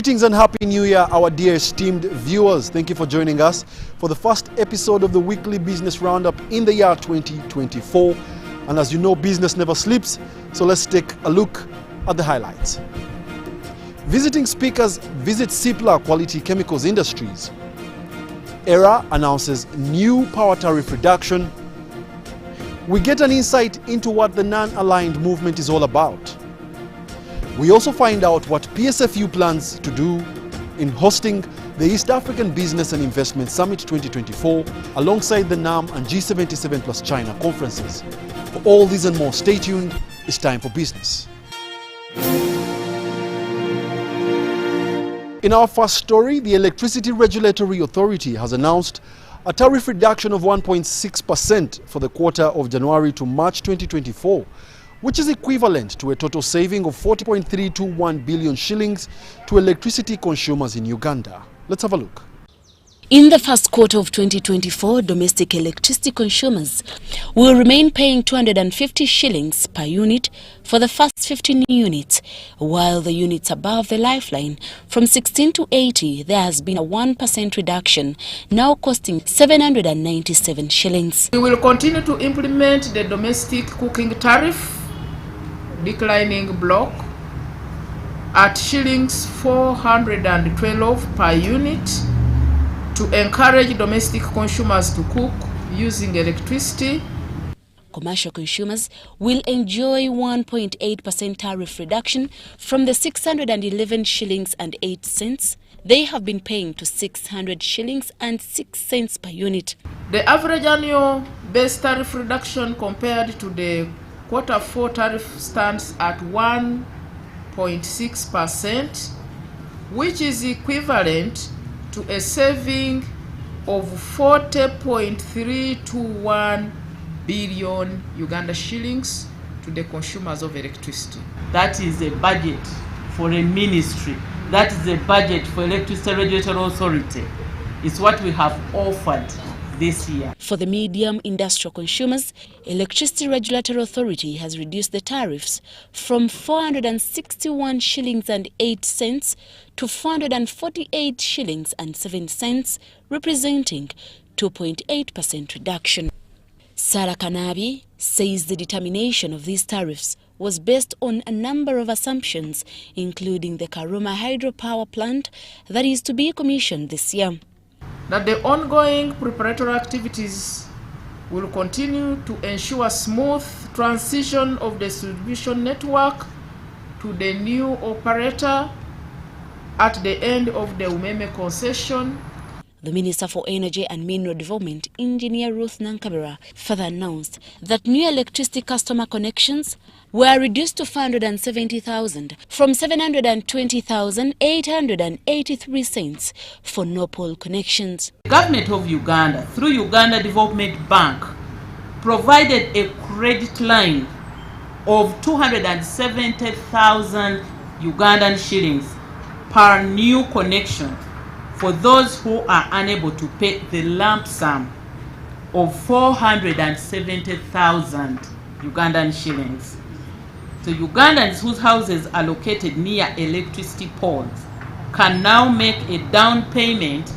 Greetings and Happy New Year, our dear esteemed viewers. Thank you for joining us for the first episode of the weekly business roundup in the year 2024. And as you know, business never sleeps, so let's take a look at the highlights. Visiting speakers visit Cipla Quality Chemicals Industries. ERA announces new power tariff reduction. We get an insight into what the non-aligned movement is all about. We also find out what PSFU plans to do in hosting the East African Business and Investment Summit 2024 alongside the NAM and G77 plus China conferences. For all these and more, stay tuned. It's time for business. In our first story, the Electricity Regulatory Authority has announced a tariff reduction of 1.6% for the quarter of January to March 2024, which is equivalent to a total saving of 40.321 billion shillings to electricity consumers in Uganda. Let's have a look. In the first quarter of 2024, domestic electricity consumers will remain paying 250 shillings per unit for the first 15 units, while the units above the lifeline from 16 to 80, there has been a 1% reduction, now costing 797 shillings. We will continue to implement the domestic cooking tariff, declining block, at shillings 412 per unit, to encourage domestic consumers to cook using electricity. Commercial consumers will enjoy 1.8% tariff reduction from the 611 shillings and 8 cents they have been paying to 600 shillings and 6 cents per unit. The average annual base tariff reduction compared to the quarter 4 tariff stands at 1.6%, which is equivalent to a saving of 40.321 billion Uganda shillings to the consumers of electricity. That is a budget for a ministry. That is a budget for Electricity Regulatory Authority. It's what we have offered this year. For the medium industrial consumers, Electricity Regulatory Authority has reduced the tariffs from 461 shillings and 8 cents to 448 shillings and 7 cents, representing 2.8% reduction. Sarah Kanabi says the determination of these tariffs was based on a number of assumptions, including the Karuma hydropower plant that is to be commissioned this year. That the ongoing preparatory activities will continue to ensure smooth transition of the distribution network to the new operator at the end of the Umeme concession. The Minister for Energy and Mineral Development, Engineer Ruth Nankabera, further announced that new electricity customer connections were reduced to 570,000 from 720,883 cents for no-pole connections. The government of Uganda, through Uganda Development Bank, provided a credit line of 270,000 Ugandan shillings per new connection for those who are unable to pay the lump sum of 470,000 Ugandan shillings. So Ugandans whose houses are located near electricity poles can now make a down payment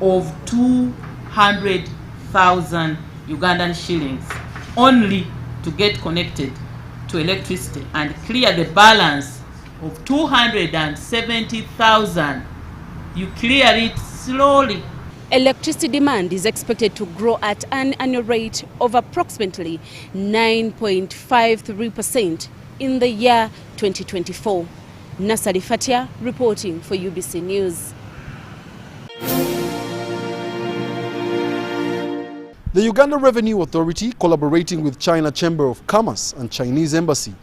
of 200,000 Ugandan shillings only to get connected to electricity and clear the balance of 270,000. You clear it slowly. Electricity demand is expected to grow at an annual rate of approximately 9.53% in the year 2024. Nasari Fatia reporting for UBC News. The Uganda Revenue Authority, collaborating with China Chamber of Commerce and Chinese Embassy,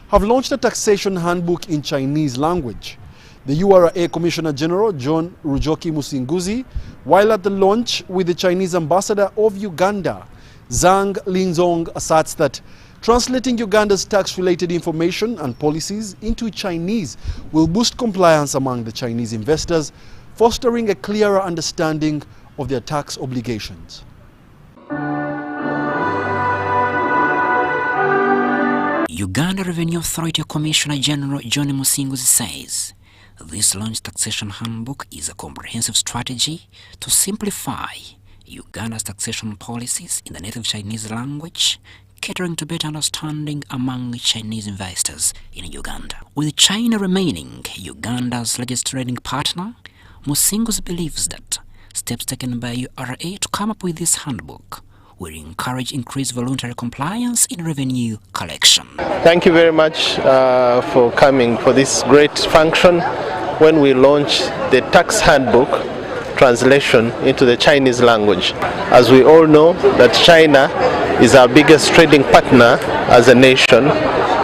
have launched a taxation handbook in Chinese language. The URA Commissioner General John Rujoki Musinguzi, while at the launch with the Chinese Ambassador of Uganda, Zhang Linzong, asserts that translating Uganda's tax-related information and policies into Chinese will boost compliance among the Chinese investors, fostering a clearer understanding of their tax obligations. Uganda Revenue Authority Commissioner General John Musinguzi says This launched taxation handbook is a comprehensive strategy to simplify Uganda's taxation policies in the native Chinese language, catering to better understanding among Chinese investors in Uganda. With China remaining Uganda's largest trading partner, Musingos believes that steps taken by URA to come up with this handbook will encourage increased voluntary compliance in revenue collection. Thank you very much for coming for this great function when we launch the tax handbook translation into the Chinese language. As we all know, that China is our biggest trading partner as a nation,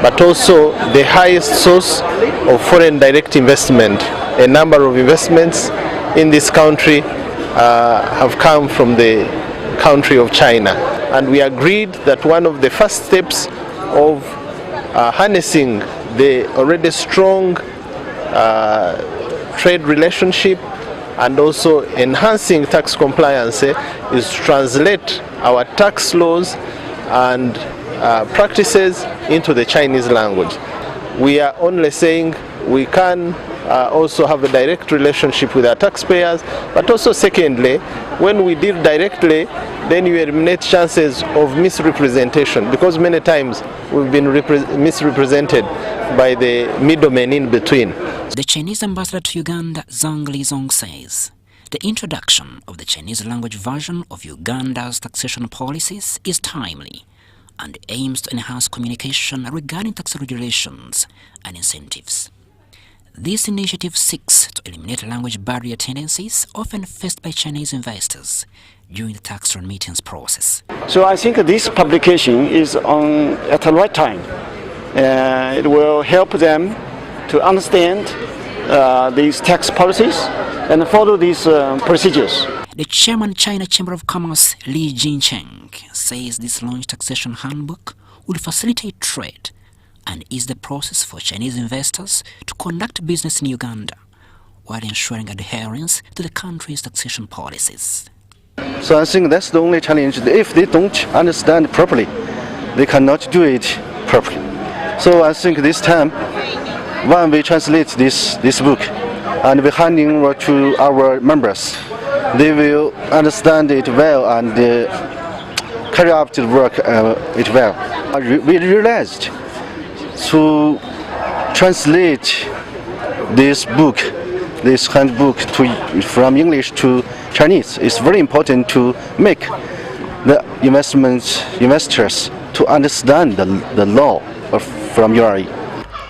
but also the highest source of foreign direct investment. A number of investments in this country have come from the country of China, and we agreed that one of the first steps of harnessing the already strong trade relationship and also enhancing tax compliance is to translate our tax laws and practices into the Chinese language. We are only saying we can also have a direct relationship with our taxpayers, but also secondly, when we deal directly, then you eliminate chances of misrepresentation, because many times we've been misrepresented by the middlemen in between. The Chinese ambassador to Uganda, Zhang Lizong, says the introduction of the Chinese language version of Uganda's taxation policies is timely and aims to enhance communication regarding tax regulations and incentives. This initiative seeks to eliminate language barrier tendencies often faced by Chinese investors during the tax remittance process. So I think this publication is at the right time. It will help them to understand these tax policies and follow these procedures. The chairman of China Chamber of Commerce, Li Jincheng, says this launch taxation handbook will facilitate trade and ease the process for Chinese investors to conduct business in Uganda while ensuring adherence to the country's taxation policies. So I think that's the only challenge. If they don't understand properly, they cannot do it properly. So I think this time, when we translate this book and we handing over to our members, they will understand it well and carry out the work it well. We realized to translate this book, this handbook from English to Chinese, is very important to make the investors to understand the law from URA.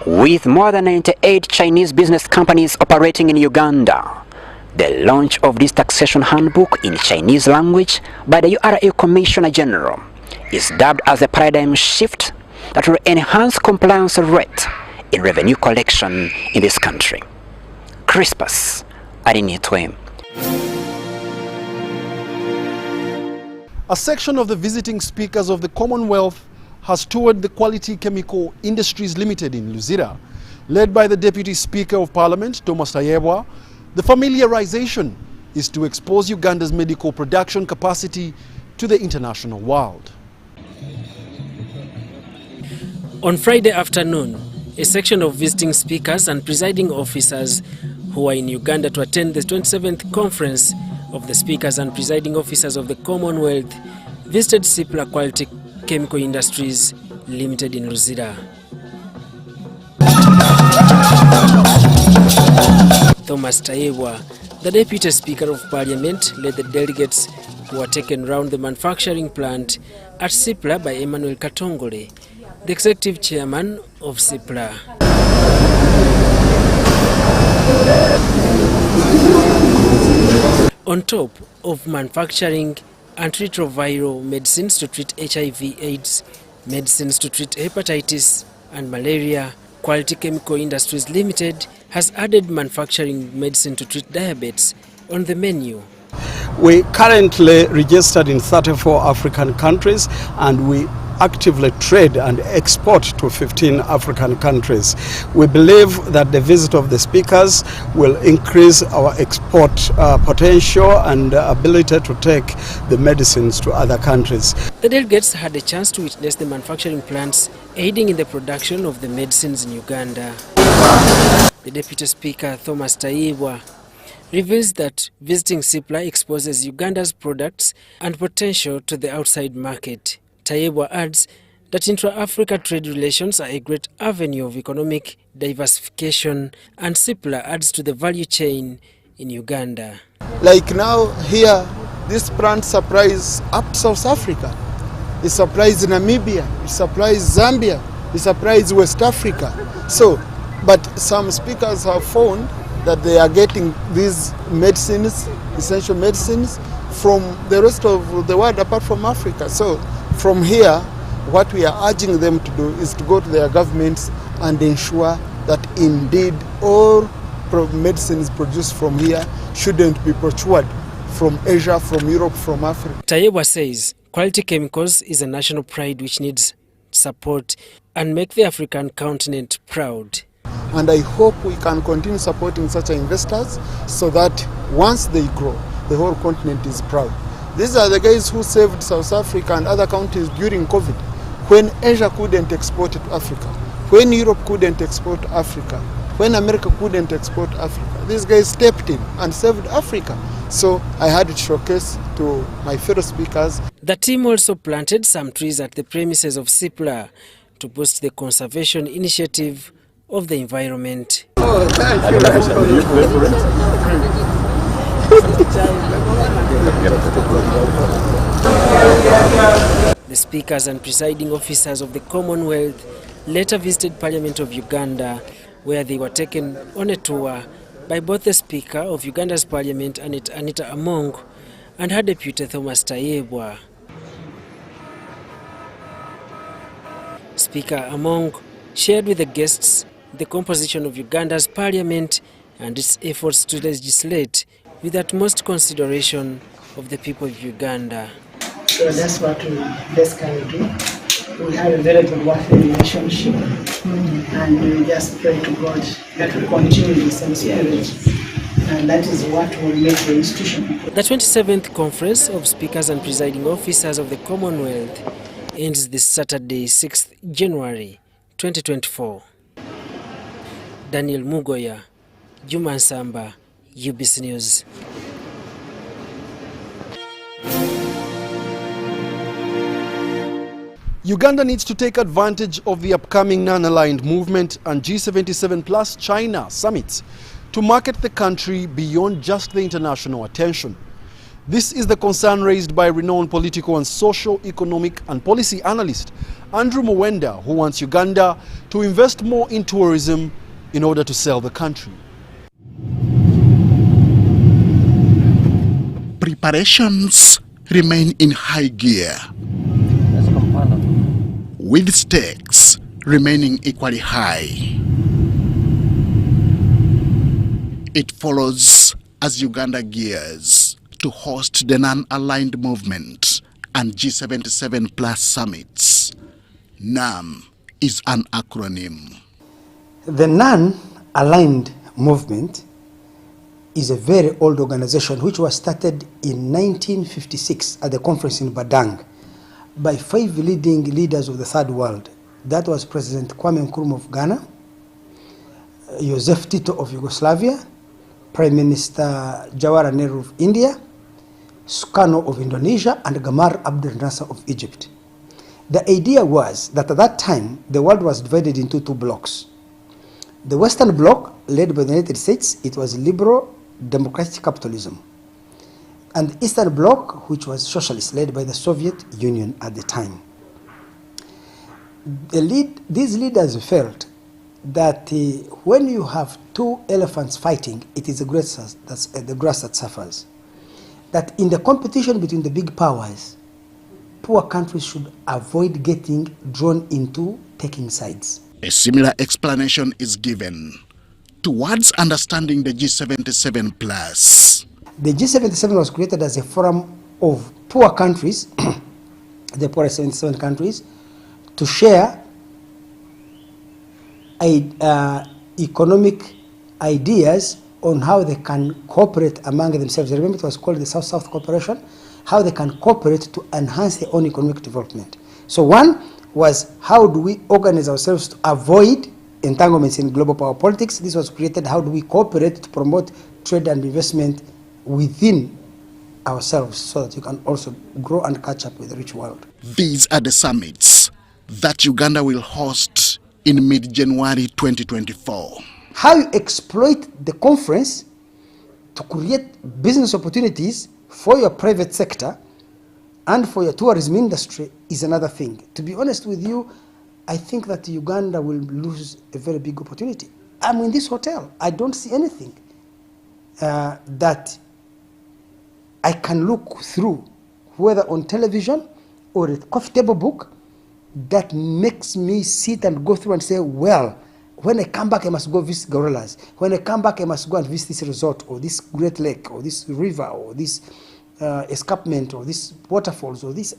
With more than 98 Chinese business companies operating in Uganda, the launch of this taxation handbook in Chinese language by the URA Commissioner General is dubbed as a paradigm shift that will enhance compliance rate in revenue collection in this country. Crispus Arinitwe. A section of the visiting speakers of the Commonwealth has toured the Quality Chemical Industries Limited in Luzira. Led by the Deputy Speaker of Parliament, Thomas Tayebwa, the familiarization is to expose Uganda's medical production capacity to the international world. On Friday afternoon, a section of visiting speakers and presiding officers who are in Uganda to attend the 27th conference of the speakers and presiding officers of the Commonwealth visited CIPLA Quality Chemical Industries Limited in Luzira. Thomas Tayebwa, the Deputy Speaker of Parliament, led the delegates who were taken round the manufacturing plant at CIPLA by Emmanuel Katongole, the Executive Chairman of CIPLA. On top of manufacturing antiretroviral medicines to treat HIV/AIDS, medicines to treat hepatitis and malaria, Quality Chemical Industries Limited has added manufacturing medicine to treat diabetes on the menu. We currently registered in 34 African countries, and we actively trade and export to 15 African countries. We believe that the visit of the speakers will increase our export potential and ability to take the medicines to other countries. The delegates had a chance to witness the manufacturing plants aiding in the production of the medicines in Uganda. The Deputy Speaker, Thomas Tayibwa, reveals that visiting CIPLA exposes Uganda's products and potential to the outside market. Tayibwa adds that intra-Africa trade relations are a great avenue of economic diversification, and CIPLA adds to the value chain in Uganda. Like now here, this plant supplies up South Africa. It supplies Namibia, it supplies Zambia, it supplies West Africa. So, but some speakers have found that they are getting these medicines, essential medicines, from the rest of the world apart from Africa. So from here, what we are urging them to do is to go to their governments and ensure that indeed all medicines produced from here shouldn't be procured from Asia, from Europe, from Africa. Tayibwa says quality chemicals is a national pride which needs support and make the African continent proud. And I hope we can continue supporting such investors so that once they grow, the whole continent is proud. These are the guys who saved South Africa and other countries during COVID, when Asia couldn't export to Africa, when Europe couldn't export to Africa, when America couldn't export to Africa. These guys stepped in and saved Africa. So I had to showcase to my fellow speakers. The team also planted some trees at the premises of CIPLA to boost the conservation initiative of the environment. Oh, thank you. The speakers and presiding officers of the Commonwealth later visited Parliament of Uganda, where they were taken on a tour by both the Speaker of Uganda's Parliament, Anita Among, and her Deputy Thomas Tayibwa. Speaker Among shared with the guests the composition of Uganda's Parliament and its efforts to legislate with utmost consideration of the people of Uganda. So that's what we basically do. We have a very good working relationship, and we just pray to God that we continue the same spirit, and that is what will make the institution. The 27th Conference of Speakers and Presiding Officers of the Commonwealth ends this Saturday, 6th January 2024. Daniel Mugoya, Juma Nsamba, UBC News. Uganda needs to take advantage of the upcoming non-aligned movement and G77 plus China summits to market the country beyond just the international attention. This is the concern raised by renowned political and socio-economic and policy analyst Andrew Mwenda, who wants Uganda to invest more in tourism in order to sell the country. Preparations remain in high gear, with stakes remaining equally high. It follows as Uganda gears to host the non-aligned movement and G77 plus summits. NAM is an acronym. The non-aligned movement is a very old organization which was started in 1956 at the conference in Badang by 5 leading leaders of the third world. That was President Kwame Nkrumah of Ghana, Joseph Tito of Yugoslavia, Prime Minister Jawahar Nehru of India, Sukarno of Indonesia, and Gamal Abdel Nasser of Egypt. The idea was that at that time, the world was divided into 2 blocks. The Western bloc, led by the United States, it was liberal democratic capitalism. And the Eastern bloc, which was socialist, led by the Soviet Union at the time. These leaders felt that when you have 2 elephants fighting, it is the grass that suffers. That in the competition between the big powers, poor countries should avoid getting drawn into taking sides. A similar explanation is given towards understanding the G77 plus. The G77 was created as a forum of poor countries, the poorest 77 countries, to share economic ideas on how they can cooperate among themselves. Remember, it was called the South-South Cooperation, how they can cooperate to enhance their own economic development. So one was, how do we organize ourselves to avoid entanglements in global power politics. This was created, how do we cooperate to promote trade and investment within ourselves so that you can also grow and catch up with the rich world. These are the summits that Uganda will host in mid-January 2024. How you exploit the conference to create business opportunities for your private sector and for your tourism industry is another thing. To be honest with you, I think that Uganda will lose a very big opportunity. I'm in this hotel. I don't see anything that I can look through, whether on television or a coffee table book, that makes me sit and go through and say, well, when I come back, I must go visit gorillas. When I come back, I must go and visit this resort or this great lake or this river or this escarpment or this waterfalls or this.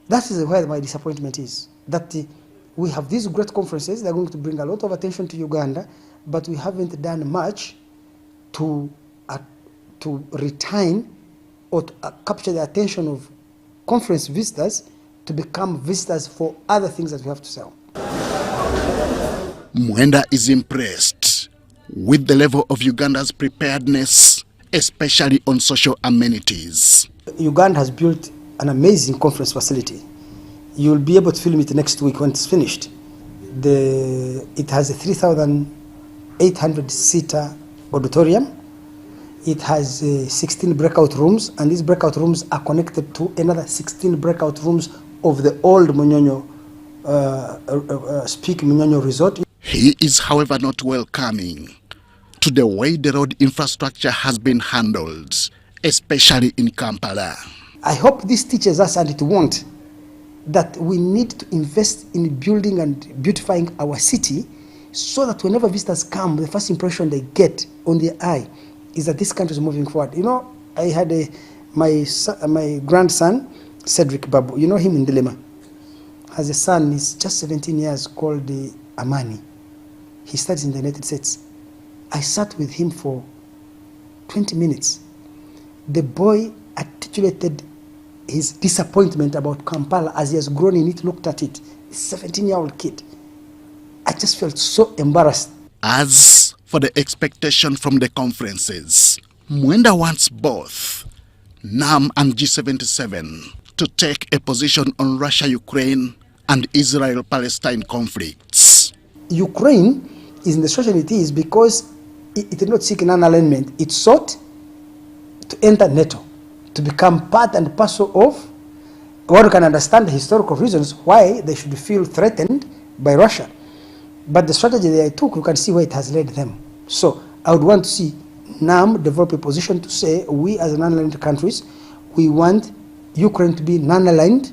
That is where my disappointment is. That we have these great conferences. They're going to bring a lot of attention to Uganda, but we haven't done much to retain or to capture the attention of conference visitors to become visitors for other things that we have to sell. Mwenda is impressed with the level of Uganda's preparedness, especially on social amenities. Uganda has built an amazing conference facility. You'll be able to film it next week when it's finished. It has a 3,800-seater auditorium. It has 16 breakout rooms, and these breakout rooms are connected to another 16 breakout rooms of the old Munyonyo, Speak Munyonyo Resort. He is, however, not welcoming to the way the road infrastructure has been handled, especially in Kampala. I hope this teaches us, and it won't, that we need to invest in building and beautifying our city so that whenever visitors come, the first impression they get on their eye is that this country is moving forward. You know, I had my grandson, Cedric Babu, you know him in Dilemma, has a son, he's just 17 years, called Amani. He studies in the United States. I sat with him for 20 minutes. The boy articulated his disappointment about Kampala as he has grown in it, looked at it. He's a 17-year-old kid. I just felt so embarrassed. As for the expectation from the conferences, Mwenda wants both NAM and G77 to take a position on Russia-Ukraine and Israel-Palestine conflicts. Ukraine is in the situation it is because it did not seek non-alignment. It sought to enter NATO, to become part and parcel of what we can understand the historical reasons why they should feel threatened by Russia. But the strategy they took, you can see where it has led them. So I would want to see NAM develop a position to say, we as non-aligned countries, we want Ukraine to be non-aligned,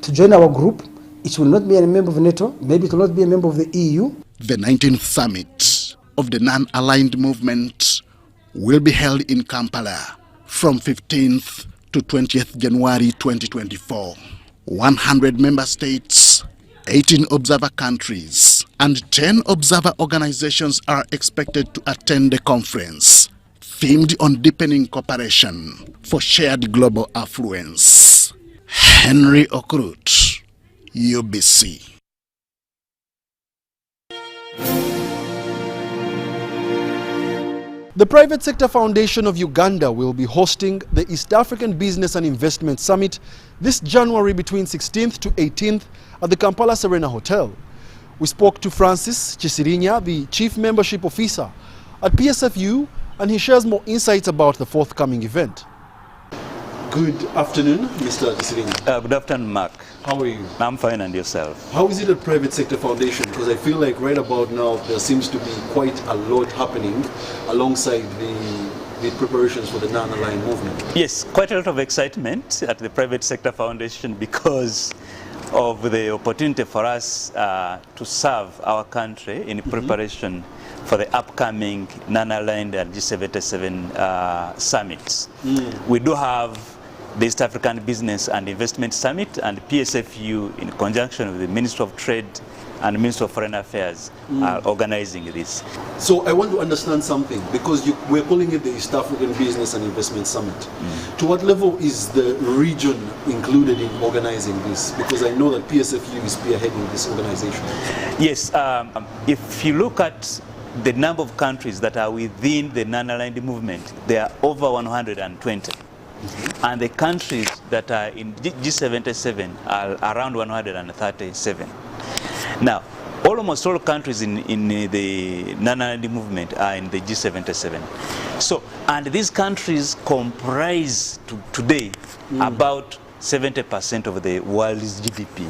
to join our group. It will not be a member of NATO, maybe it will not be a member of the EU. The 19th summit of the non-aligned movement will be held in Kampala from 15th to 20th January 2024. 100 member states, 18 observer countries, and 10 observer organizations are expected to attend the conference, themed on deepening cooperation for shared global affluence. Henry Okrut, UBC. The Private Sector Foundation of Uganda will be hosting the East African Business and Investment Summit this January between 16th to 18th at the Kampala Serena Hotel. We spoke to Francis Chisirinya, the Chief Membership Officer at PSFU, and he shares more insights about the forthcoming event. Good afternoon, Mr. Chisirinya. Good afternoon, Mark. How are you? I'm fine, and yourself? How is it at Private Sector Foundation? Because I feel like right about now there seems to be quite a lot happening alongside the preparations for the non-aligned movement. Yes, quite a lot of excitement at the Private Sector Foundation because of the opportunity for us to serve our country in preparation for the upcoming non-aligned and G77 summits. We do have the East African Business and Investment Summit, and PSFU, in conjunction with the Ministry of Trade and Ministry of Foreign Affairs are organizing this. So I want to understand something, because we're calling it the East African Business and Investment Summit. To what level is the region included in organizing this? Because I know that PSFU is spearheading this organization. Yes, if you look at the number of countries that are within the non-aligned movement, there are over 120. And the countries that are in G77 are around 137. Now, almost all countries in the non-aligned movement are in the G77. So, and these countries comprise today about 70% of the world's GDP.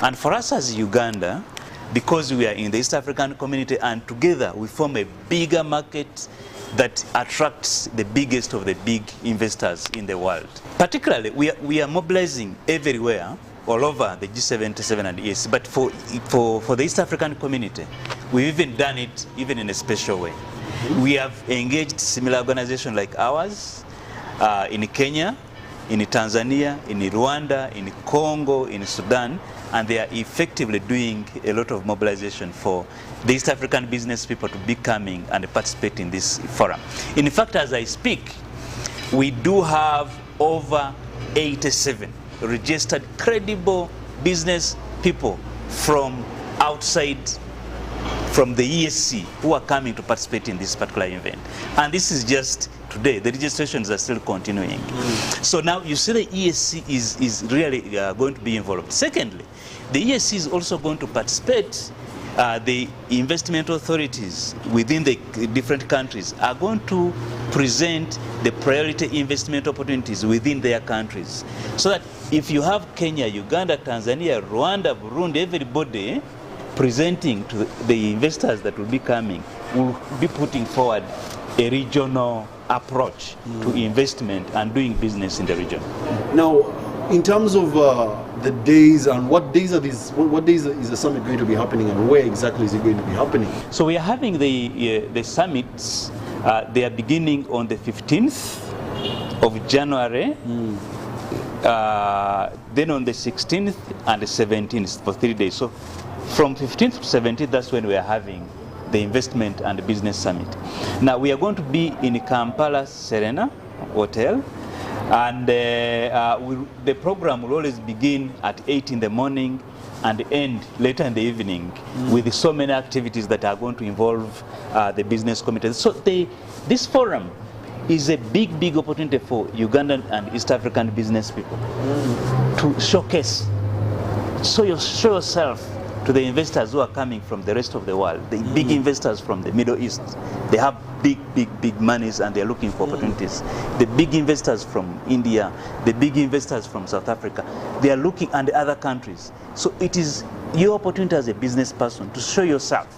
And for us as Uganda, because we are in the East African community and together we form a bigger market that attracts the biggest of the big investors in the world. Particularly, we are mobilizing everywhere, all over the G77 and EAC, but for the East African community, we've even done it even in a special way. We have engaged similar organizations like ours in Kenya, in Tanzania, in Rwanda, in Congo, in Sudan, and they are effectively doing a lot of mobilization for the East African business people to be coming and participate in this forum. In fact, as I speak, we do have over 87 registered credible business people from outside, from the ESC, who are coming to participate in this particular event. And this is just today. The registrations are still continuing. So now you see the ESC is really going to be involved. Secondly, the ESC is also going to participate. The investment authorities within the different countries are going to present the priority investment opportunities within their countries. So that if you have Kenya, Uganda, Tanzania, Rwanda, Burundi, everybody presenting to the investors that will be coming, will be putting forward a regional approach to investment and doing business in the region. Now, in terms of the days, and what days are these? What days is the summit going to be happening, and where exactly is it going to be happening? So we are having the summits. They are beginning on the 15th of January. Then on the 16th and the 17th for 3 days. So from 15th to 17th, that's when we are having the investment and business summit. Now we are going to be in Kampala Serena Hotel, and the program will always begin at 8 in the morning and end later in the evening with so many activities that are going to involve the business community. So this forum is a big opportunity for Ugandan and East African business people to showcase, show yourself to the investors who are coming from the rest of the world, the big investors from the Middle East. They have big monies and they're looking for opportunities. The big investors from India, the big investors from South Africa, they are looking, and the other countries. So it is your opportunity as a business person to show yourself.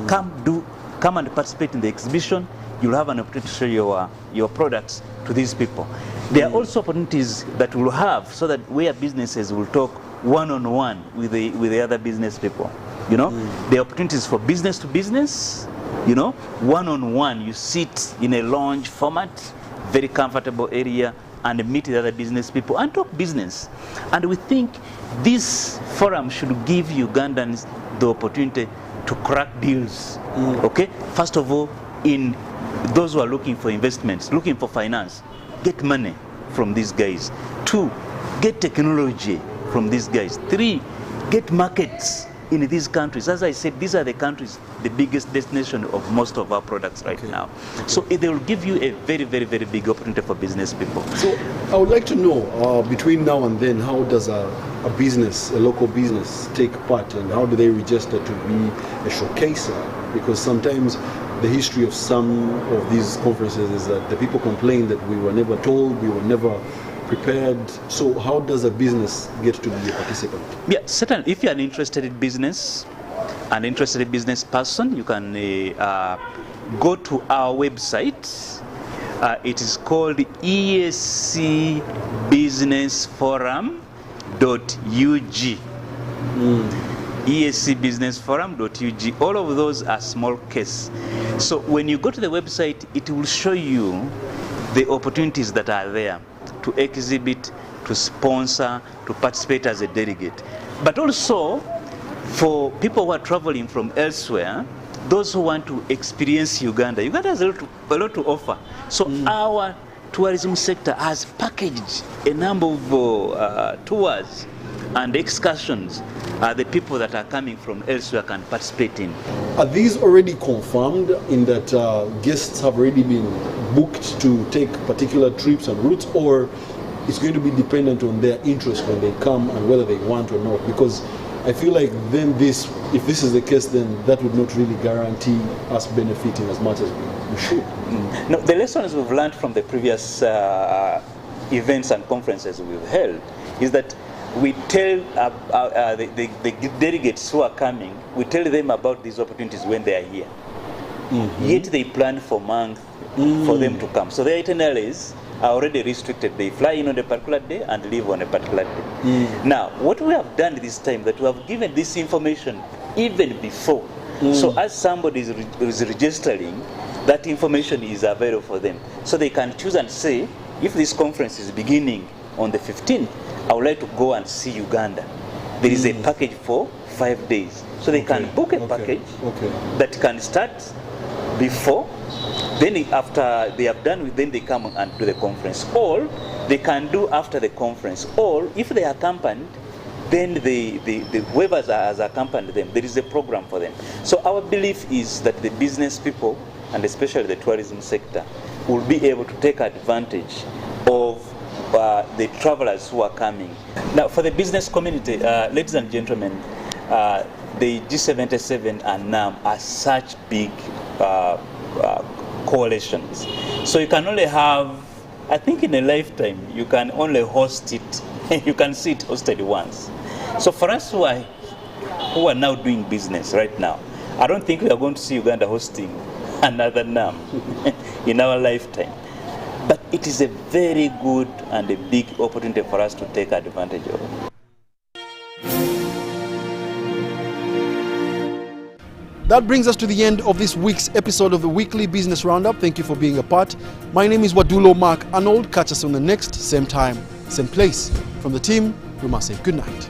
Come and participate in the exhibition. You'll have an opportunity to show your products to these people. There are also opportunities that we'll have, so that where businesses will talk one-on-one with the other business people. You know, the opportunities for business to business, you know, one-on-one. You sit in a lounge format, very comfortable area, and meet the other business people and talk business. And we think this forum should give Ugandans the opportunity to crack deals. Okay, first of all, in those who are looking for investments, looking for finance, get money from these guys. 2, get technology from these guys. 3, get markets in these countries. As I said, these are the countries, the biggest destination of most of our products right now. So they will give you a very big opportunity for business people. So I would like to know, between now and then, how does a business, a local business, take part, and how do they register to be a showcaser? Because sometimes the history of some of these conferences is that the people complain that we were never told, we were never prepared. So how does a business get to be a participant? Yeah, certainly. If you are an interested business person, you can go to our website. It is called escbusinessforum.ug. escbusinessforum.ug. All of those are small case. So when you go to the website, it will show you the opportunities that are there to exhibit, to sponsor, to participate as a delegate. But also, for people who are traveling from elsewhere, those who want to experience Uganda, Uganda has a lot to offer. So our tourism sector has packaged a number of tours and excursions the people that are coming from elsewhere can participate in. Are these already confirmed in that guests have already been booked to take particular trips and routes, or it's going to be dependent on their interest when they come and whether they want or not? Because I feel like then if this is the case, then that would not really guarantee us benefiting as much as we should. No, the lessons we've learned from the previous events and conferences we've held is that we tell the delegates who are coming, we tell them about these opportunities when they are here. Yet they plan for months for them to come. So their itineraries are already restricted. They fly in on a particular day and leave on a particular day. Now, what we have done this time, that we have given this information even before. So as somebody is registering, that information is available for them. So they can choose and say, if this conference is beginning on the 15th, I would like to go and see Uganda. There is a package for 5 days. So they can book a package that can start before, then after they have done with them, they come and do the conference. Or they can do after the conference. Or if they are accompanied, then the whoever has accompanied them, there is a program for them. So our belief is that the business people, and especially the tourism sector, will be able to take advantage of the travelers who are coming. Now, for the business community, ladies and gentlemen, the G77 and NAM are such big coalitions. So you can only have, I think in a lifetime, you can only host it, you can see it hosted once. So for us who are now doing business right now, I don't think we are going to see Uganda hosting another NAM in our lifetime. But it is a very good and a big opportunity for us to take advantage of. That brings us to the end of this week's episode of the Weekly Business Roundup. Thank you for being a part. My name is Wadulo Mark Arnold. Catch us on the next, same time, same place. From the team, we must say good night.